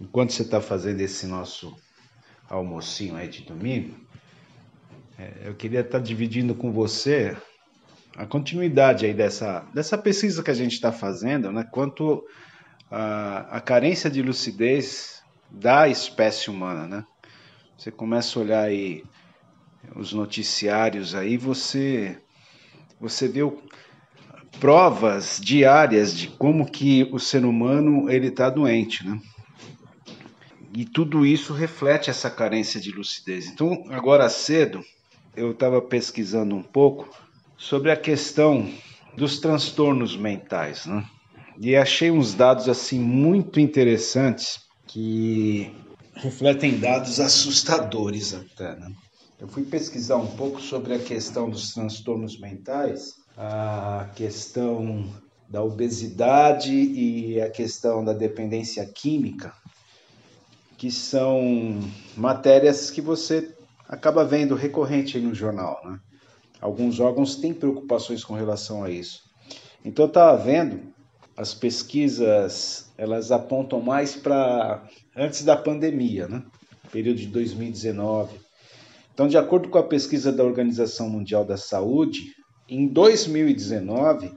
enquanto você está fazendo esse nosso almocinho aí de domingo, eu queria estar dividindo com você a continuidade aí dessa pesquisa que a gente está fazendo, né, quanto à carência de lucidez da espécie humana, né? Você começa a olhar aí os noticiários aí, você vê provas diárias de como que o ser humano ele está doente, né? E tudo isso reflete essa carência de lucidez. Então, agora cedo, eu estava pesquisando um pouco sobre a questão dos transtornos mentais, né? E achei uns dados assim muito interessantes que refletem dados assustadores até, né? Eu fui pesquisar um pouco sobre a questão dos transtornos mentais, a questão da obesidade e a questão da dependência química, que são matérias que você acaba vendo recorrente no jornal, né? Alguns órgãos têm preocupações com relação a isso. Então eu estava vendo, as pesquisas elas apontam mais para antes da pandemia, né? Período de 2019. Então, de acordo com a pesquisa da Organização Mundial da Saúde, em 2019,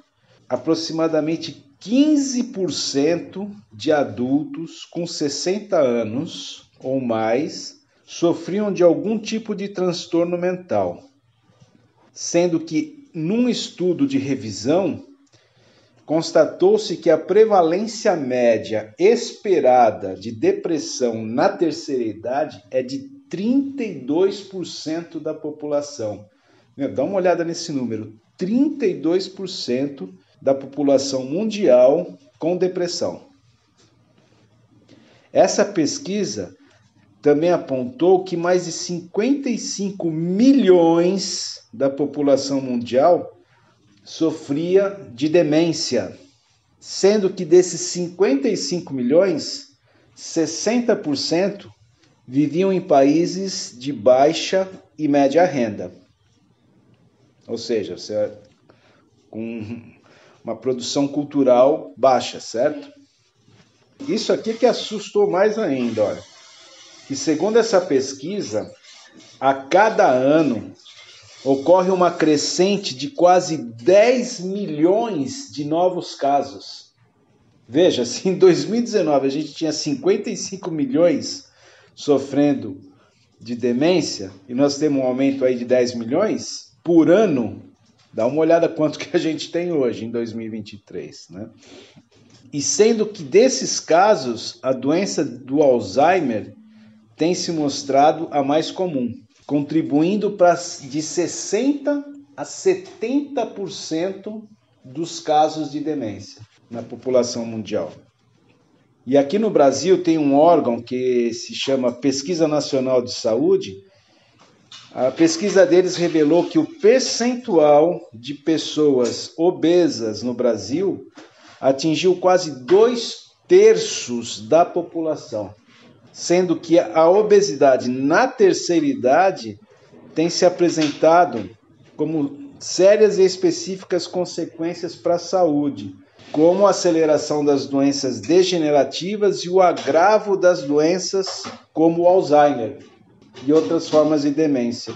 aproximadamente 15% de adultos com 60 anos ou mais sofriam de algum tipo de transtorno mental, sendo que, num estudo de revisão, constatou-se que a prevalência média esperada de depressão na terceira idade é de 32% da população. Dá uma olhada nesse número, 32% da população mundial com depressão. Essa pesquisa também apontou que mais de 55 milhões da população mundial sofria de demência, sendo que desses 55 milhões, 60% viviam em países de baixa e média renda. Ou seja, com uma produção cultural baixa, certo? Isso aqui que assustou mais ainda, olha. Que segundo essa pesquisa, a cada ano ocorre uma crescente de quase 10 milhões de novos casos. Veja, se em 2019 a gente tinha 55 milhões sofrendo de demência, e nós temos um aumento aí de 10 milhões por ano, dá uma olhada quanto que a gente tem hoje, em 2023, né? E sendo que desses casos, a doença do Alzheimer tem se mostrado a mais comum, contribuindo para de 60% a 70% dos casos de demência na população mundial. E aqui no Brasil tem um órgão que se chama Pesquisa Nacional de Saúde. A pesquisa deles revelou que o percentual de pessoas obesas no Brasil atingiu quase 2/3 da população, sendo que a obesidade na terceira idade tem se apresentado como sérias e específicas consequências para a saúde, como a aceleração das doenças degenerativas e o agravo das doenças como o Alzheimer e outras formas de demência.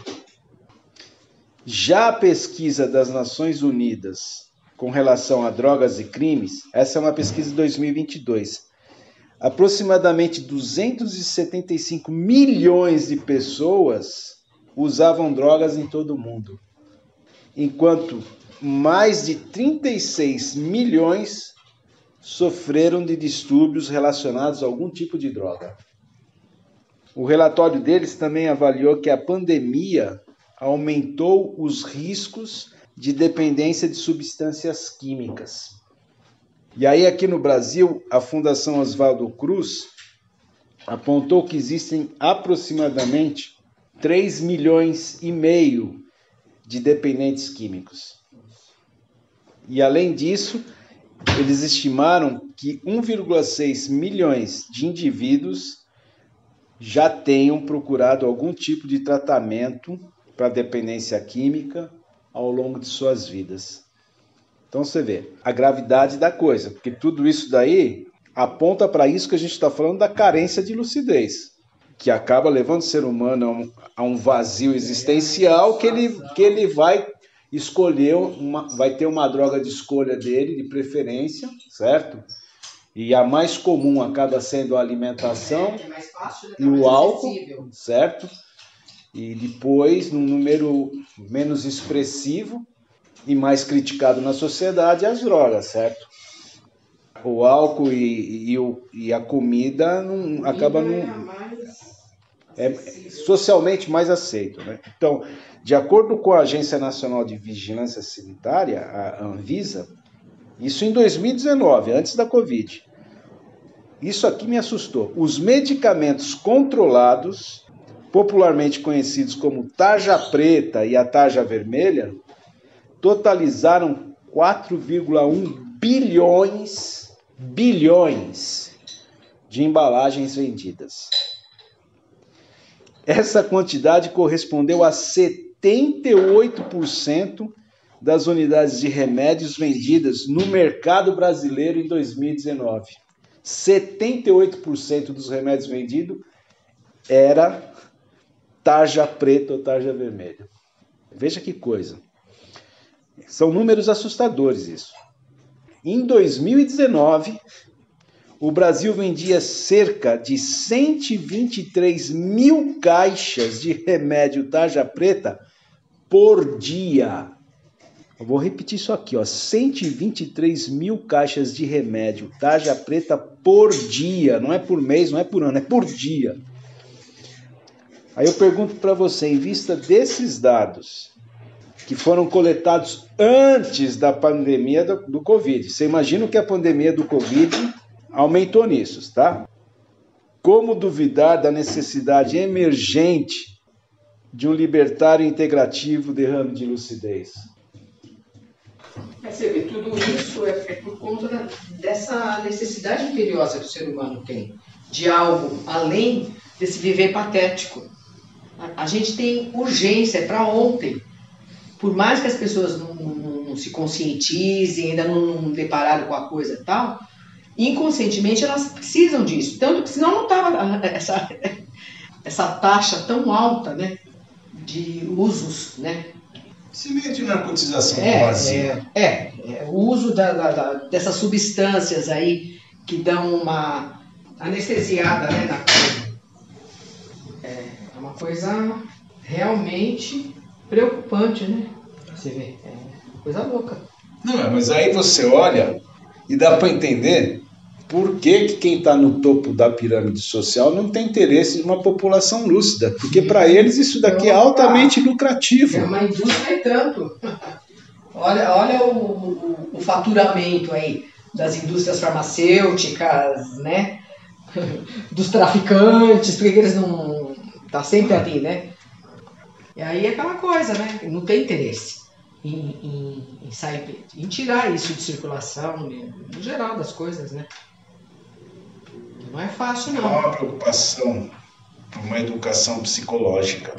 Já a pesquisa das Nações Unidas com relação a drogas e crimes, essa é uma pesquisa de 2022, aproximadamente 275 milhões de pessoas usavam drogas em todo o mundo, enquanto mais de 36 milhões sofreram de distúrbios relacionados a algum tipo de droga. O relatório deles também avaliou que a pandemia aumentou os riscos de dependência de substâncias químicas. E aí aqui no Brasil, a Fundação Oswaldo Cruz apontou que existem aproximadamente 3,5 milhões de dependentes químicos. E além disso, eles estimaram que 1,6 milhões de indivíduos já tenham procurado algum tipo de tratamento para dependência química ao longo de suas vidas. Então você vê a gravidade da coisa, porque tudo isso daí aponta para isso que a gente está falando da carência de lucidez, que acaba levando o ser humano a um vazio existencial que ele vai escolher, vai ter uma droga de escolha dele, de preferência, certo? E a mais comum acaba sendo a alimentação e o álcool, certo? E depois, num número menos expressivo e mais criticado na sociedade, as drogas, certo? O álcool e a comida acaba socialmente mais aceito, né? Então, de acordo com a Agência Nacional de Vigilância Sanitária, a Anvisa, isso em 2019, antes da Covid. Isso aqui me assustou. Os medicamentos controlados, popularmente conhecidos como tarja preta e a tarja vermelha, totalizaram 4,1 bilhões de embalagens vendidas. Essa quantidade correspondeu a 78% das unidades de remédios vendidas no mercado brasileiro em 2019. 78% dos remédios vendidos era tarja preta ou tarja vermelha. Veja que coisa. São números assustadores isso. Em 2019, o Brasil vendia cerca de 123 mil caixas de remédio tarja preta por dia. Eu vou repetir isso aqui, ó, 123 mil caixas de remédio tarja preta por dia. Não é por mês, não é por ano, é por dia. Aí eu pergunto para você, em vista desses dados que foram coletados antes da pandemia do Covid, você imagina que a pandemia do Covid aumentou nisso, tá? Como duvidar da necessidade emergente de um libertário integrativo derrame de lucidez? Você vê, tudo isso é por conta dessa necessidade imperiosa que o ser humano tem, de algo além desse viver patético. A gente tem urgência para ontem. Por mais que as pessoas não se conscientizem, ainda não depararam com a coisa e tal, inconscientemente elas precisam disso. Tanto que senão não estava essa taxa tão alta, né, de usos, né? Esse meio de narcotização do vazio. O uso dessas substâncias aí que dão uma anestesiada, né, na coisa. É uma coisa realmente preocupante, né? Você vê, é coisa louca. Não, mas aí você olha e dá para entender por que quem está no topo da pirâmide social não tem interesse em uma população lúcida. Porque para eles isso daqui é altamente lucrativo. É uma indústria e tanto. Olha o faturamento aí das indústrias farmacêuticas, né? Dos traficantes, porque eles não... Tá sempre ali, né? E aí é aquela coisa, né? Não tem interesse em sair, em tirar isso de circulação, no geral das coisas, né? Não é fácil, não. Há uma preocupação por uma educação psicológica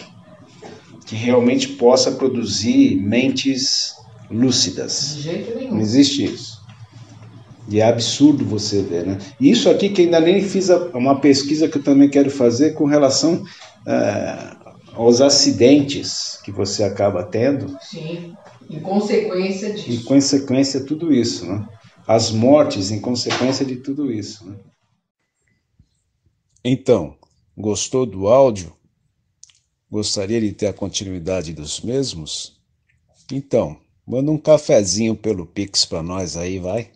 que realmente possa produzir mentes lúcidas. De jeito nenhum. Não existe isso. E é absurdo você ver, né? E isso aqui que ainda nem fiz uma pesquisa que eu também quero fazer com relação aos acidentes que você acaba tendo. Sim, em consequência disso. Em consequência de tudo isso, né? As mortes em consequência de tudo isso, né? Então, gostou do áudio? Gostaria de ter a continuidade dos mesmos? Então, manda um cafezinho pelo Pix para nós aí, vai.